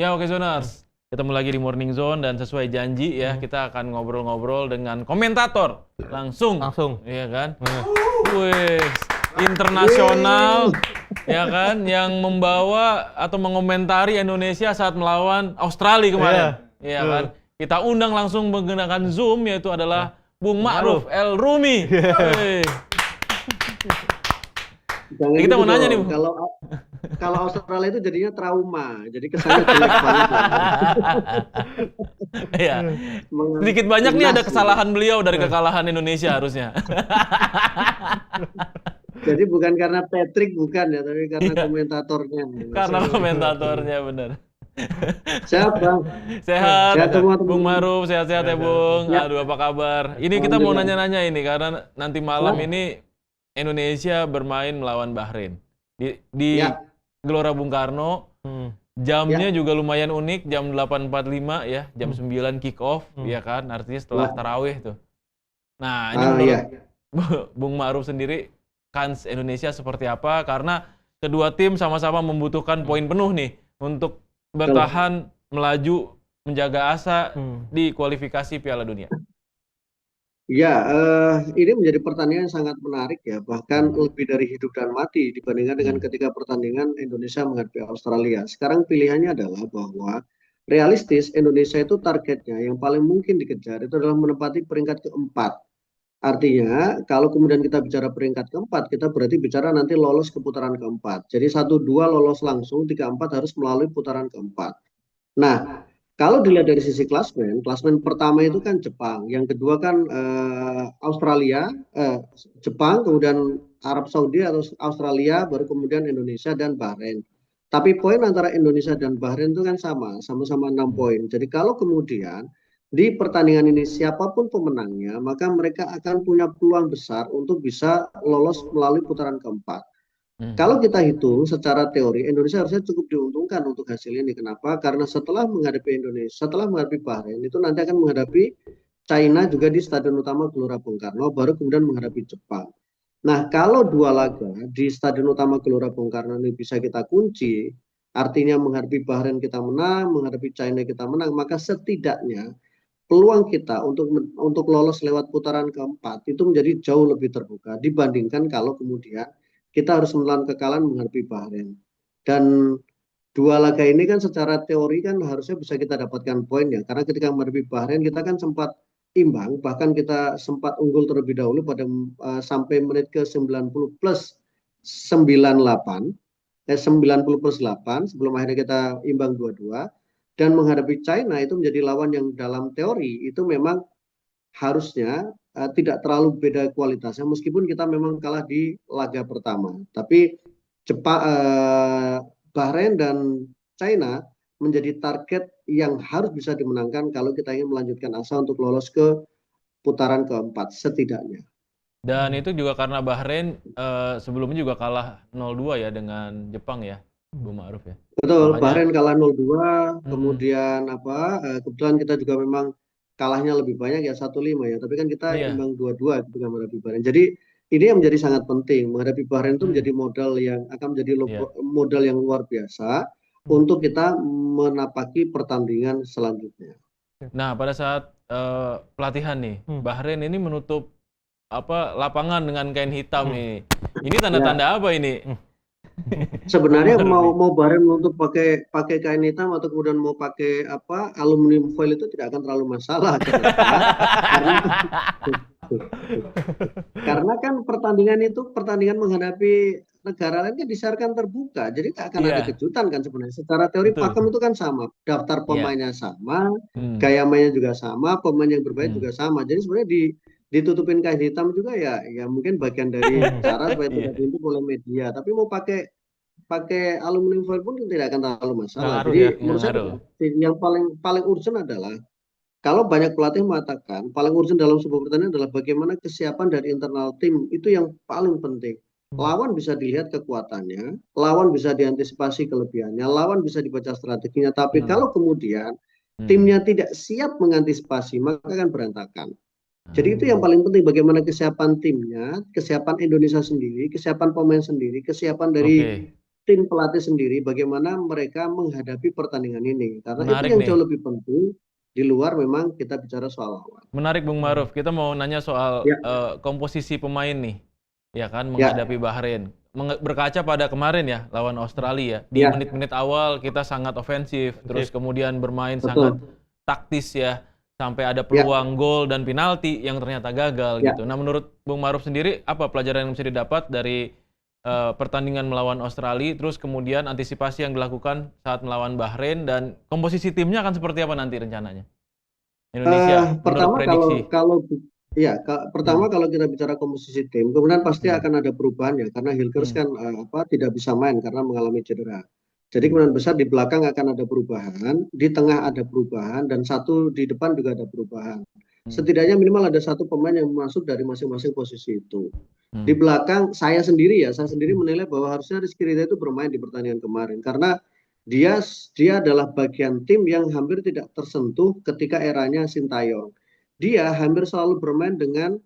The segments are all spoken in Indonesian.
Ya, oke Zoners. Ketemu lagi di Morning Zone dan sesuai janji ya, kita akan ngobrol-ngobrol dengan komentator langsung. Langsung. Iya kan? Wih, internasional ya kan yang membawa atau mengomentari Indonesia saat melawan Australia kemarin. Iya kan? Kita undang langsung menggunakan Zoom, yaitu adalah Bung Ma'ruf El Rumi. Kita mau nanya nih, Bung. Kalau Australia itu jadinya trauma, jadi kesannya jelek banget. Iya. Sedikit banyak nih ada kesalahan beliau dari kekalahan Indonesia harusnya. Jadi bukan karena Patrick, bukan ya, tapi karena komentatornya. Karena komentatornya, benar. Sehat, Bang. Sehat. Sehat semua, Bung Ma'ruf, sehat-sehat ya, Bung. Ya. Aduh, apa kabar? Ini kita mau nanya-nanya ini karena nanti malam ini Indonesia bermain melawan Bahrain di Gelora Bung Karno. Jamnya juga lumayan unik, jam 8.45 ya, jam 9 kick off, ya kan, artinya setelah tarawih tuh. Nah, ini menurut Bung Ma'ruf sendiri, kans Indonesia seperti apa? Karena kedua tim sama-sama membutuhkan poin penuh nih untuk bertahan, melaju, menjaga asa di kualifikasi Piala Dunia. Ya, ini menjadi pertandingan yang sangat menarik ya, bahkan lebih dari hidup dan mati dibandingkan dengan ketika pertandingan Indonesia menghadapi Australia. Sekarang pilihannya adalah bahwa realistis Indonesia itu targetnya yang paling mungkin dikejar itu adalah menempati peringkat keempat. Artinya kalau kemudian kita bicara peringkat keempat, kita berarti bicara nanti lolos ke putaran keempat. Jadi 1-2 lolos langsung, 3-4 harus melalui putaran keempat. Nah, kalau dilihat dari sisi klasmen pertama itu kan Jepang, yang kedua kan Australia, Jepang, kemudian Arab Saudi atau Australia, baru kemudian Indonesia dan Bahrain. Tapi poin antara Indonesia dan Bahrain itu kan sama-sama 6 poin. Jadi kalau kemudian di pertandingan ini siapapun pemenangnya, maka mereka akan punya peluang besar untuk bisa lolos melalui putaran keempat. Kalau kita hitung secara teori, Indonesia harusnya cukup diuntungkan untuk hasil ini. Kenapa? Karena setelah menghadapi Bahrain, itu nanti akan menghadapi China juga di Stadion Utama Gelora Bung Karno, baru kemudian menghadapi Jepang. Nah, kalau 2 laga di Stadion Utama Gelora Bung Karno ini bisa kita kunci, artinya menghadapi Bahrain kita menang, menghadapi China kita menang, maka setidaknya peluang kita untuk lolos lewat putaran keempat itu menjadi jauh lebih terbuka dibandingkan kalau kemudian kita harus menelan kekalahan menghadapi Bahrain. Dan 2 laga ini kan secara teori kan harusnya bisa kita dapatkan poin ya, karena ketika menghadapi Bahrain kita kan sempat imbang, bahkan kita sempat unggul terlebih dahulu pada sampai menit ke 90 plus 98, 90 plus 8 sebelum akhirnya kita imbang 2-2. Dan menghadapi China itu menjadi lawan yang dalam teori itu memang harusnya tidak terlalu beda kualitasnya, meskipun kita memang kalah di laga pertama. Tapi Bahrain dan China menjadi target yang harus bisa dimenangkan kalau kita ingin melanjutkan asa untuk lolos ke putaran keempat setidaknya. Dan itu juga karena Bahrain sebelumnya juga kalah 0-2 ya dengan Jepang ya, Bung Ma'ruf ya. Betul, Bahrain kalah 0-2, kemudian kebetulan kita juga memang kalahnya lebih banyak ya 1-5 ya, tapi kan kita imbang 2-2 ketika menghadapi Bahrain. Jadi ini yang menjadi sangat penting, menghadapi Bahrain itu menjadi modal yang akan menjadi modal yang luar biasa untuk kita menapaki pertandingan selanjutnya. Nah, pada saat pelatihan nih, Bahrain ini menutup lapangan dengan kain hitam nih. Ini tanda-tanda apa ini? Sebenarnya mau Bahrain untuk pakai kain hitam atau kemudian mau pakai aluminium foil itu tidak akan terlalu masalah. Karena kan pertandingan menghadapi negara lain kan disiarkan terbuka, jadi tak akan ada kejutan kan sebenarnya. Secara teori pakem itu kan sama, daftar pemainnya sama, gaya mainnya juga sama, pemain yang bermain juga sama. Jadi sebenarnya ditutupin kain hitam juga ya mungkin bagian dari cara supaya tidak diintip oleh media. Tapi mau pakai aluminium foil pun tidak akan terlalu masalah. Jadi menurut saya yang paling urgent adalah kalau banyak pelatih mengatakan paling urgent dalam sebuah pertandingan adalah bagaimana kesiapan dari internal tim, itu yang paling penting. Lawan bisa dilihat kekuatannya, lawan bisa diantisipasi kelebihannya, lawan bisa dibaca strateginya. Tapi kalau kemudian timnya tidak siap mengantisipasi, maka akan berantakan. Jadi itu yang paling penting, bagaimana kesiapan timnya, kesiapan Indonesia sendiri, kesiapan pemain sendiri, kesiapan dari tim pelatih sendiri bagaimana mereka menghadapi pertandingan ini. Karena itu Menarik yang nih. jauh lebih penting di luar memang kita bicara soal lawan. Menarik Bung Maruf. Kita mau nanya soal Ya, komposisi pemain nih. Ya kan ya, menghadapi Bahrain. Berkaca pada kemarin ya lawan Australia. Di ya, menit-menit awal kita sangat ofensif, terus kemudian bermain sangat betul. taktis ya. Sampai ada Ya, peluang gol dan penalti yang ternyata gagal ya. gitu. Nah, menurut Bung Maruf sendiri apa pelajaran yang bisa didapat dari pertandingan melawan Australia, terus kemudian antisipasi yang dilakukan saat melawan Bahrain dan komposisi timnya akan seperti apa nanti rencananya? Indonesia menurut Pertama kalau prediksi. kalau ya Hmm. pertama kalau kita bicara komposisi tim, kemudian pasti Hmm. akan ada perubahan ya karena Hilgers Hmm. kan tidak bisa main karena mengalami cedera. Jadi Hmm. kemungkinan besar di belakang akan ada perubahan, di tengah ada perubahan, dan satu di depan juga ada perubahan. Hmm. Setidaknya minimal ada satu pemain yang masuk dari masing-masing posisi itu. Di Hmm. belakang saya sendiri menilai bahwa harusnya Rizky Ridho itu bermain di pertandingan kemarin karena dia dia adalah bagian tim yang hampir tidak tersentuh ketika eranya Sintayong. Dia hampir selalu bermain dengan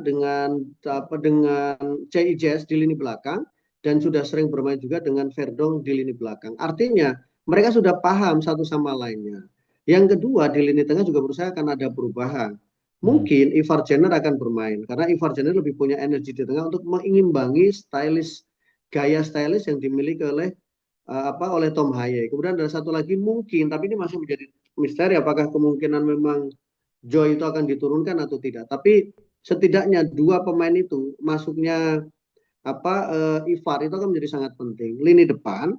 dengan CIJS di lini belakang dan sudah sering bermain juga dengan Verdong di lini belakang. Artinya mereka sudah paham satu sama lainnya. Yang kedua di lini tengah juga menurut saya akan ada perubahan. Hmm. Mungkin Ivar Jenner akan bermain karena Ivar Jenner lebih punya energi di tengah untuk mengimbangi gaya stylish yang dimiliki oleh Tom Haye. Kemudian ada satu lagi mungkin, tapi ini masih menjadi misteri apakah kemungkinan memang Joy itu akan diturunkan atau tidak. Tapi setidaknya dua pemain itu masuknya Ivar itu akan menjadi sangat penting. Lini depan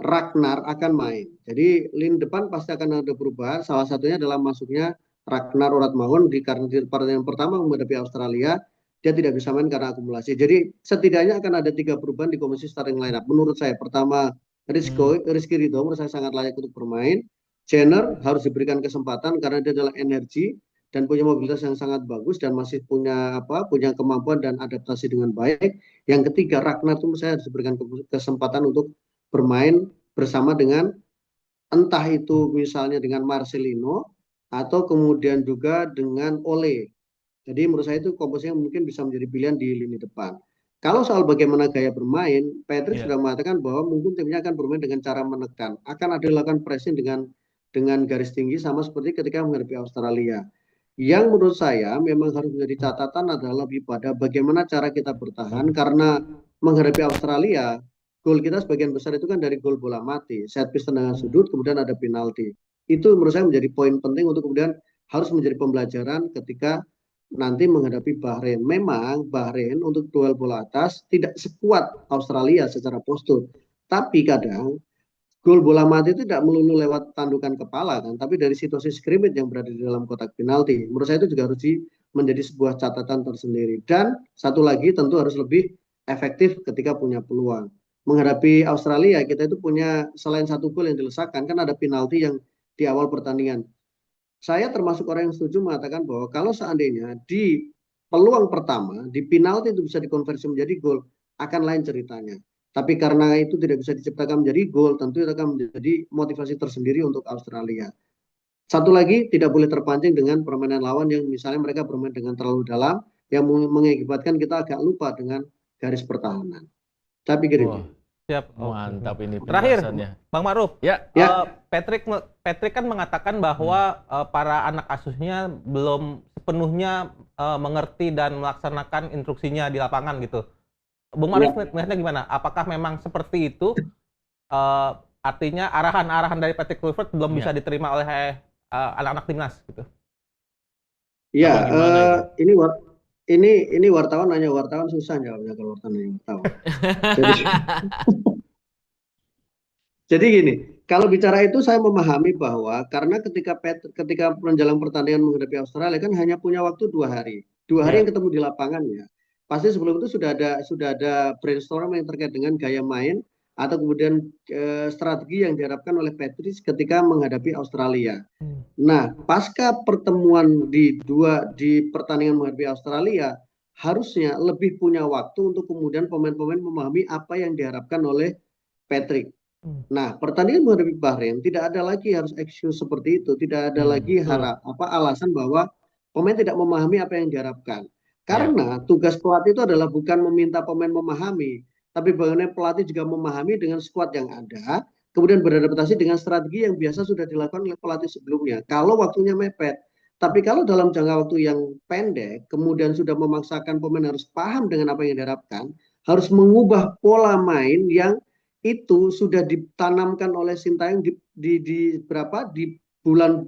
Ragnar akan main. Jadi lini depan pasti akan ada perubahan. Salah satunya adalah masuknya Ragnar Uratmahun karena di pertandingan pertama menghadapi Australia dia tidak bisa main karena akumulasi. Jadi setidaknya akan ada 3 perubahan di komisi starting lineup. Menurut saya pertama Hmm. Rizky Ridho menurut saya sangat layak untuk bermain. Jenner harus diberikan kesempatan karena dia adalah energi dan punya mobilitas yang sangat bagus dan masih punya kemampuan dan adaptasi dengan baik. Yang ketiga Ragnar itu saya harus diberikan kesempatan untuk bermain bersama dengan entah itu misalnya dengan Marcelino atau kemudian juga dengan Ole. Jadi menurut saya itu komposisinya mungkin bisa menjadi pilihan di lini depan. Kalau soal bagaimana gaya bermain, Patrick Ya. sudah mengatakan bahwa mungkin timnya akan bermain dengan cara menekan. Akan ada dilakukan pressing dengan garis tinggi sama seperti ketika menghadapi Australia. Yang menurut saya memang harus menjadi catatan adalah lebih pada bagaimana cara kita bertahan karena menghadapi Australia, gol kita sebagian besar itu kan dari gol bola mati, set piece tendangan sudut, kemudian ada penalti. Itu menurut saya menjadi poin penting untuk kemudian harus menjadi pembelajaran ketika nanti menghadapi Bahrain. Memang Bahrain untuk duel bola atas tidak sekuat Australia secara postur. Tapi kadang gol bola mati itu tidak melulu lewat tandukan kepala kan, tapi dari situasi scrimmage yang berada di dalam kotak penalti. Menurut saya itu juga harus menjadi sebuah catatan tersendiri. Dan satu lagi tentu harus lebih efektif ketika punya peluang. Menghadapi Australia kita itu punya selain satu gol yang dilesakkan kan ada penalti yang di awal pertandingan. Saya termasuk orang yang setuju mengatakan bahwa kalau seandainya di peluang pertama, di penalti itu bisa dikonversi menjadi gol, akan lain ceritanya. Tapi karena itu tidak bisa diciptakan menjadi gol, tentu itu akan menjadi motivasi tersendiri untuk Australia. Satu lagi, tidak boleh terpancing dengan permainan lawan yang misalnya mereka bermain dengan terlalu dalam, yang mengakibatkan kita agak lupa dengan garis pertahanan. Saya pikir itu. Wah, Siap. Oke. mantap ini Terakhir, penjelasannya. Bang Ma'ruf, Ya. Ya, Patrick kan mengatakan Hmm. bahwa para anak asuhnya belum sepenuhnya mengerti dan melaksanakan instruksinya di lapangan gitu. Bung Ma'ruf ya. melihatnya gimana? Apakah memang seperti itu? Eh, Artinya arahan-arahan dari Patrick Kluivert belum bisa Ya. diterima oleh anak-anak timnas gitu. Ya, Apa gimana itu? ini wartawan nanya wartawan susah jawabnya kalau wartawan nanya wartawan. Jadi Jadi gini, kalau bicara itu saya memahami bahwa karena ketika menjelang pertandingan menghadapi Australia kan hanya punya waktu 2 hari, 2 hari yang Ya. ketemu di lapangan ya. Pasti sebelum itu sudah ada brainstorming yang terkait dengan gaya main atau kemudian strategi yang diharapkan oleh Patrice ketika menghadapi Australia. Nah, pasca pertemuan di pertandingan menghadapi Australia, harusnya lebih punya waktu untuk kemudian pemain-pemain memahami apa yang diharapkan oleh Patrick. Hmm. Nah, pertandingan menghadapi Bahrain tidak ada lagi harus excuse seperti itu, tidak ada lagi Betul. alasan bahwa pemain tidak memahami apa yang diharapkan. Ya. Karena tugas pelatih itu adalah bukan meminta pemain memahami, tapi bagaimana pelatih juga memahami dengan skuad yang ada, kemudian beradaptasi dengan strategi yang biasa sudah dilakukan oleh pelatih sebelumnya. Kalau waktunya mepet, tapi kalau dalam jangka waktu yang pendek, kemudian sudah memaksakan pemain harus paham dengan apa yang diharapkan, harus mengubah pola main yang itu sudah ditanamkan oleh Sintayong di bulan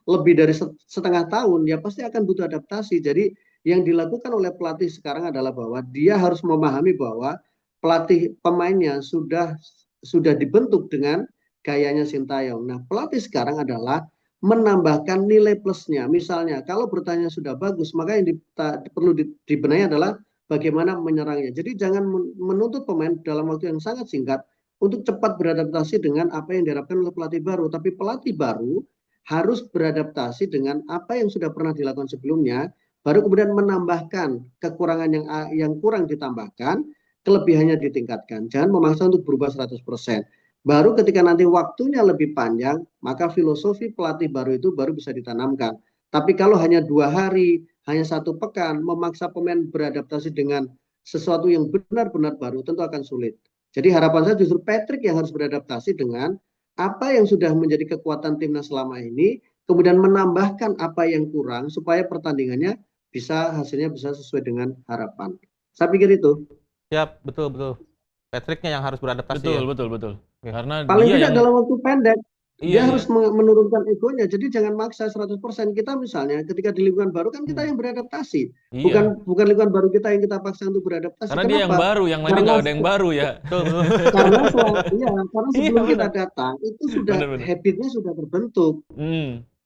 lebih dari setengah tahun, ya pasti akan butuh adaptasi. Jadi yang dilakukan oleh pelatih sekarang adalah bahwa dia harus memahami bahwa pelatih pemainnya sudah dibentuk dengan gayanya Sintayong. Nah, pelatih sekarang adalah menambahkan nilai plusnya. Misalnya, kalau bertanya sudah bagus, maka yang perlu dibenahi adalah bagaimana menyerangnya. Jadi jangan menuntut pemain dalam waktu yang sangat singkat untuk cepat beradaptasi dengan apa yang diharapkan oleh pelatih baru. Tapi pelatih baru harus beradaptasi dengan apa yang sudah pernah dilakukan sebelumnya, baru kemudian menambahkan kekurangan yang kurang ditambahkan, kelebihannya ditingkatkan. Jangan memaksa untuk berubah 100%. Baru ketika nanti waktunya lebih panjang, maka filosofi pelatih baru itu baru bisa ditanamkan. Tapi kalau hanya 2 hari, hanya 1 pekan, memaksa pemain beradaptasi dengan sesuatu yang benar-benar baru, tentu akan sulit. Jadi harapan saya justru Patrick yang harus beradaptasi dengan apa yang sudah menjadi kekuatan timnas selama ini, kemudian menambahkan apa yang kurang, supaya pertandingannya hasilnya bisa sesuai dengan harapan. Saya pikir itu. Siap, betul. Patricknya yang harus beradaptasi Betul, ya. betul. Oke. Karena Paling dia tidak yang dalam waktu pendek, dia iya, harus menurunkan egonya. Jadi jangan maksa 100%. Kita misalnya ketika di lingkungan baru kan kita yang beradaptasi. iya. Bukan lingkungan baru kita yang kita paksa untuk beradaptasi. Karena dia yang Kenapa? baru, yang lainnya nggak ada yang baru ya. Karena sebelum Iya, kita benar. datang itu sudah Benar. habitnya sudah terbentuk.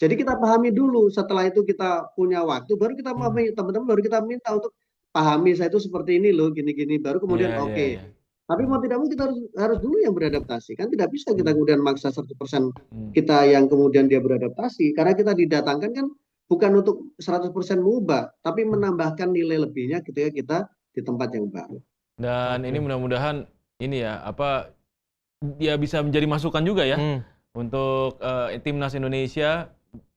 Jadi kita pahami dulu. Setelah itu kita punya waktu, baru kita pahami teman-teman, baru kita minta untuk pahami saya itu seperti ini loh, gini-gini. Baru kemudian Iya, oke. iya. Tapi mau tidak mau kita harus dulu yang beradaptasi. Kan tidak bisa kita kemudian maksa 100% Hmm. kita yang kemudian dia beradaptasi. Karena kita didatangkan kan bukan untuk 100% mengubah, tapi menambahkan nilai lebihnya ketika kita di tempat yang baru. Dan Oke. ini mudah-mudahan ini ya dia bisa menjadi masukan juga ya untuk timnas Indonesia.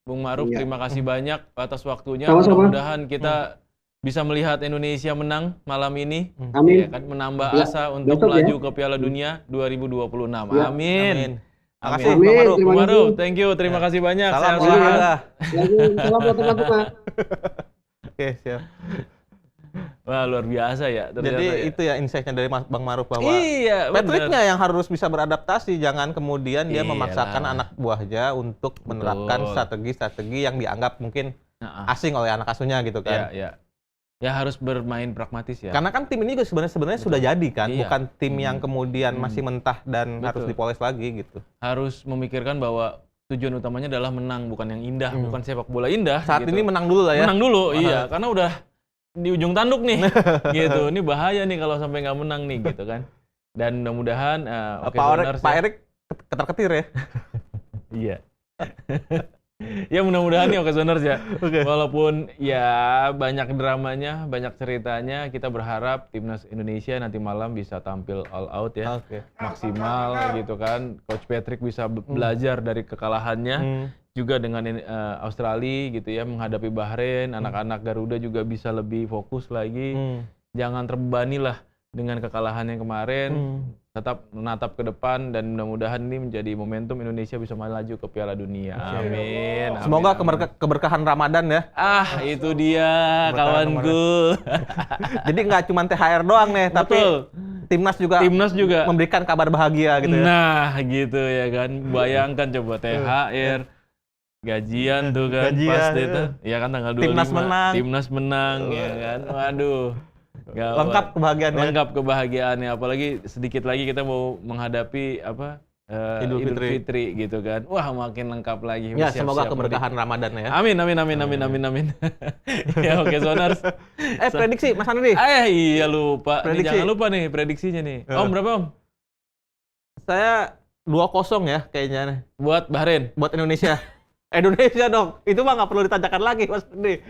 Bung Maruf, Iya. terima kasih banyak atas waktunya. Sama-sama. Mudah-mudahan kita bisa melihat Indonesia menang malam ini. Amin. Ya kan, menambah Ya, asa untuk besok ya. melaju ke Piala Dunia 2026. Ya. Amin. Makasih, Amin. Bang Maruf. Terima Bung Maruf, kasih. thank you. Terima kasih banyak. Salam Sehat-sehat. olahraga. Lagi salam buat teman-teman. Oke, siap. Wah, luar biasa ya ternyata. Jadi ya. itu ya insight-nya dari Bang Maruf bahwa Iya, benar. Patricknya yang harus bisa beradaptasi, jangan kemudian dia Iyalah. memaksakan anak buahnya untuk menerapkan strategi-strategi yang dianggap mungkin asing oleh anak asuhnya gitu kan. Iya. Ya harus bermain pragmatis ya. Karena kan tim ini juga sebenarnya sudah jadi kan, Iya. bukan tim yang kemudian masih mentah dan harus Betul. dipoles lagi gitu. Harus memikirkan bahwa tujuan utamanya adalah menang, bukan yang indah, bukan sepak bola indah. Saat gitu. ini menang dulu lah ya. Menang dulu, iya. Karena udah di ujung tanduk nih, gitu. Ini bahaya nih kalau sampai nggak menang nih, gitu kan. Dan mudah-mudahan, Pak Erik ketar-ketir ya. Iya. Ya mudah-mudahan nih Okezoners ya. Walaupun ya banyak dramanya, banyak ceritanya, kita berharap timnas Indonesia nanti malam bisa tampil all out ya. Maksimal gitu kan. Coach Patrick bisa belajar dari kekalahannya. Juga dengan Australia gitu ya, menghadapi Bahrain, anak-anak Garuda juga bisa lebih fokus lagi. Jangan terbebani lah dengan kekalahan yang kemarin. Tetap menatap ke depan dan mudah-mudahan ini menjadi momentum Indonesia bisa melaju ke Piala Dunia. Amin. Semoga keberkahan Ramadan ya. Itu dia kawanku. Jadi nggak cuma THR doang nih, tapi timnas juga memberikan kabar bahagia gitu ya. Nah, gitu ya kan. Bayangkan coba THR, gajian tuh kan pas itu. Ya kan tanggal 25. Timnas menang ya kan. Waduh. Lengkap kebahagiaannya. Lengkap kebahagiaannya, apalagi sedikit lagi kita mau menghadapi Idul Fitri gitu kan. Wah, makin lengkap lagi. Ya, semoga keberkahan Ramadan ya. Amin. Ya, Okezoners. Prediksi Mas Andri. Iya lupa. Nih, jangan lupa nih prediksinya nih. Om berapa Om? Saya 2-0 ya kayaknya nih. Buat Bahrain. Buat Indonesia. Indonesia dong. Itu mah nggak perlu ditanyakan lagi Mas Andri.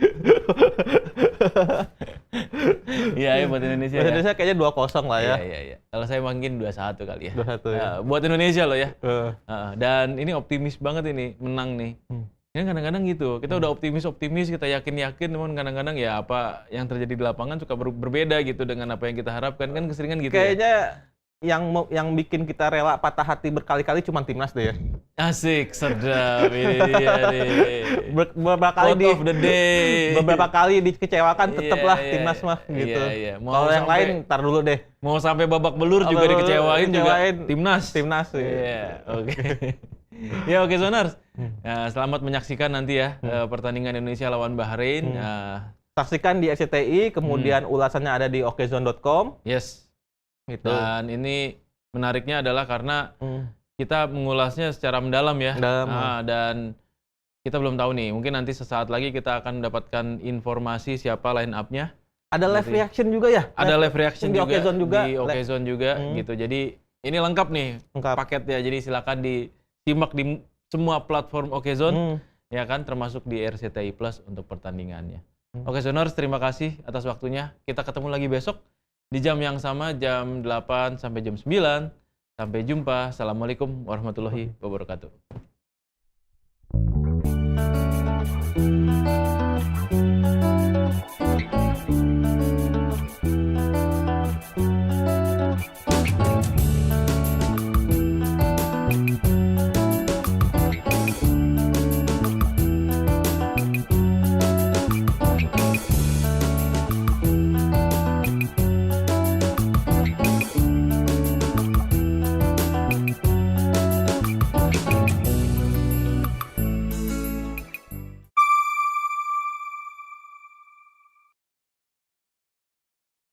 Iya, buat Indonesia. Buat Indonesia kayaknya 2-0 lah ya. Iya. Kalau saya mungkin 2-1 kali ya. 2-1 ya. Buat Indonesia loh ya. Dan ini optimis banget ini menang nih. Kan kadang-kadang gitu, kita udah optimis, kita yakin-yakin, namun kadang-kadang ya apa yang terjadi di lapangan suka berbeda gitu dengan apa yang kita harapkan, kan keseringan gitu ya. Kayaknya yang bikin kita rela patah hati berkali-kali cuma timnas deh ya. Asik, sedap, ini dia nih. Beberapa kali Quote of the day. beberapa kali dikecewakan tetaplah Iya, timnas mah gitu. Iya. Kalau yang lain ntar dulu deh. Mau sampai babak belur juga dikecewain juga timnas. Timnas. Iya, oke. Ya oke Zoners. Nah, selamat menyaksikan nanti ya pertandingan Indonesia lawan Bahrain. Saksikan di RCTI, kemudian ulasannya ada di okezone.com. Yes. Gitu. Dan ini menariknya adalah karena kita mengulasnya secara mendalam ya. Dan kita belum tahu nih, mungkin nanti sesaat lagi kita akan mendapatkan informasi siapa line up-nya. Ada live reaction juga ya? Ada live reaction di juga Okezone juga. Di Okezone juga gitu. Jadi ini lengkap nih paketnya. Jadi silakan disimak di semua platform Okezone ya kan, termasuk di RCTI Plus untuk pertandingannya. Oke Zoners, terima kasih atas waktunya. Kita ketemu lagi besok di jam yang sama, jam 8 sampai jam 9. Sampai jumpa. Assalamualaikum warahmatullahi wabarakatuh.